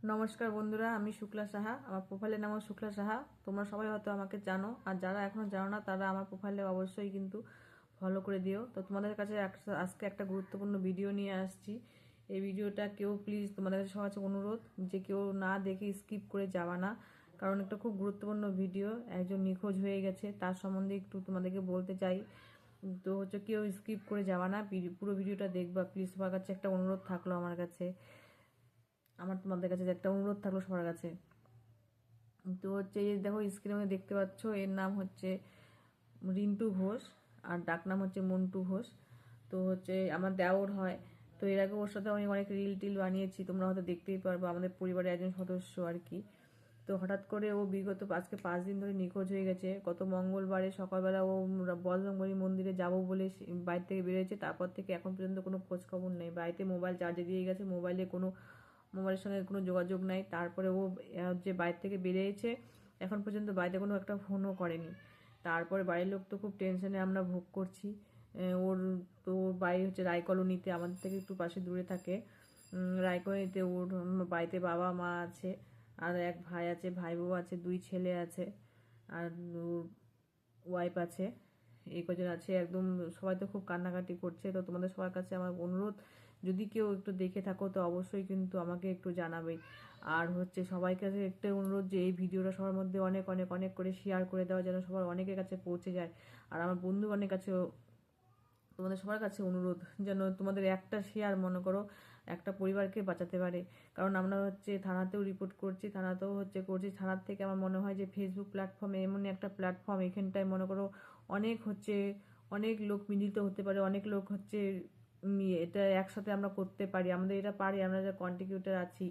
নমস্কার বন্ধুরা, আমি শুক্লা সাহা। আমার প্রোফাইলের নাম শুক্লা সাহা। তোমরা সবাই হয়তো আমাকে জানো, আর যারা এখনো জানো না তারা আমার প্রোফাইলে অবশ্যই কিন্তু ফলো করে দিও। তো তোমাদের কাছে আজকে একটা গুরুত্বপূর্ণ ভিডিও নিয়ে আসছি। এই ভিডিওটা কেউ প্লিজ তোমাদের সবার কাছে অনুরোধ যে কেউ না দেখে স্কিপ করে যাওয়া না, কারণ একটা খুব গুরুত্বপূর্ণ ভিডিও। একজন নিখোঁজ হয়ে গেছে, তার সম্বন্ধে একটু তোমাদেরকে বলতে চাই। তো কেউ স্কিপ করে যাওয়া না, পুরো ভিডিওটা দেখবা প্লিজ। সবার কাছে একটা অনুরোধ থাকলো তোমাদের কাছে একটা অনুরোধ থাকলো সবার কাছে। তো এই দেখো স্ক্রিনে দেখতে পাচ্ছ, এর নাম হচ্ছে রিন্টু ঘোষ, আর ডাক নাম হচ্ছে মন্টু ঘোষ। তো আমার দেওর হয়। তো এর আগে ওর সাথে আমি অনেক রিল টিল বানিয়েছি, তোমরা হয়তো দেখতেই পারবো, আমাদের পরিবারের একজন সদস্য আর কি। তো হঠাৎ করে ও বিগত আজকে 5 দিন ধরে নিখোঁজ হয়ে গেছে। গত মঙ্গলবারে সকালবেলা ও বজরংবলী মন্দিরে যাবো বলে বাড়ি থেকে বেরিয়েছে, তারপর থেকে এখন পর্যন্ত কোনো খোঁজ খবর নেই। বাড়িতে মোবাইল চার্জে দিয়ে গেছে, মোবাইলের সঙ্গে কোনো যোগাযোগ নাই। তারপরে ও যে বাড়ি থেকে বেরিয়েছে এখন পর্যন্ত বাড়িতে কোনো একটা ফোনও করেনি। তারপরে বাড়ির লোক তো খুব টেনশনে আমরা ভোগ করছি। ওর তো ওর বাড়ি হচ্ছে রায় কলোনিতে, আমাদের থেকে একটু পাশে দূরে থাকে। রায় কলোনিতে ওর বাড়িতে বাবা মা আছে, আর এক ভাই আছে, ভাই বউ আছে, 2 ছেলে আছে, আর ওর ওয়াইফ আছে। এই কজন আছে একদম। সবাই তো খুব কান্নাকাটি করছে। তো তোমাদের সবার কাছে আমার অনুরোধ, যদি কেউ একটু দেখে থাকো তো অবশ্যই কিন্তু আমাকে একটু জানাবে। আর সবার কাছে একটা অনুরোধ যে এই ভিডিওটা সবার মধ্যে অনেক অনেক অনেক করে শেয়ার করে দেওয়া, যেন সবার অনেকের কাছে পৌঁছে যায়। আর আমার বন্ধু অনেক কাছে, তোমাদের সবার কাছে অনুরোধ যেন তোমাদের একটা শেয়ার মনে করো একটা পরিবারকে বাঁচাতে পারে। কারণ আমরা থানাতেও রিপোর্ট করছি, থানাতেও করছি। থানার থেকে আমার মনে হয় যে ফেসবুক প্ল্যাটফর্মে এমন একটা প্ল্যাটফর্ম, এখানটায় মনে করো অনেক অনেক লোক মিলিত হতে পারে, অনেক লোক এটা একসাথে আমরা করতে পারি। আমাদের এটা পারি, আমরা যারা কন্ট্রিবিউটার আছি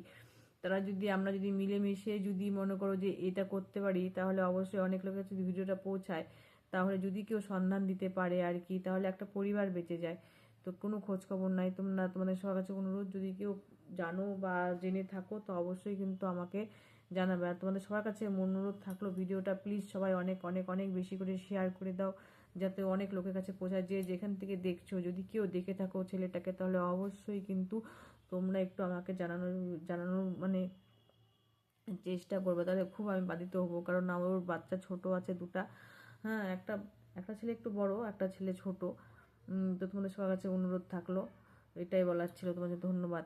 তারা যদি আমরা যদি মিলেমিশে যদি মনে করো যে এটা করতে পারি, তাহলে অবশ্যই অনেক লোকের যদি ভিডিওটা পৌঁছায়, তাহলে যদি কেউ সন্ধান দিতে পারে আর কি, তাহলে একটা পরিবার বেঁচে যায়। তো কোনো খোঁজ খবর নাই। তোমাদের সবার কাছে অনুরোধ, যদি কেউ জানো বা জেনে থাকো তো অবশ্যই কিন্তু আমাকে জানাবে। আর তোমাদের সবার কাছে অনুরোধ থাকলো, ভিডিওটা প্লিজ সবাই অনেক অনেক অনেক বেশি করে শেয়ার করে দাও, যাতে অনেক লোকের কাছে পৌঁছায়। যে যেখান থেকে দেখছো, যদি কেউ দেখে থাকো ছেলেটাকে, তাহলে অবশ্যই কিন্তু তোমরা একটু আমাকে জানানোর চেষ্টা করবে, তাহলে খুব আমি বাধিত হবো। কারণ আমার ওর বাচ্চা ছোট আছে 2টা। হ্যাঁ, একটা একটা ছেলে একটু বড়, একটা ছেলে ছোট। তো তোমাদের সবার কাছে অনুরোধ থাকলো, এটাই বলার ছিল। তোমাদের ধন্যবাদ।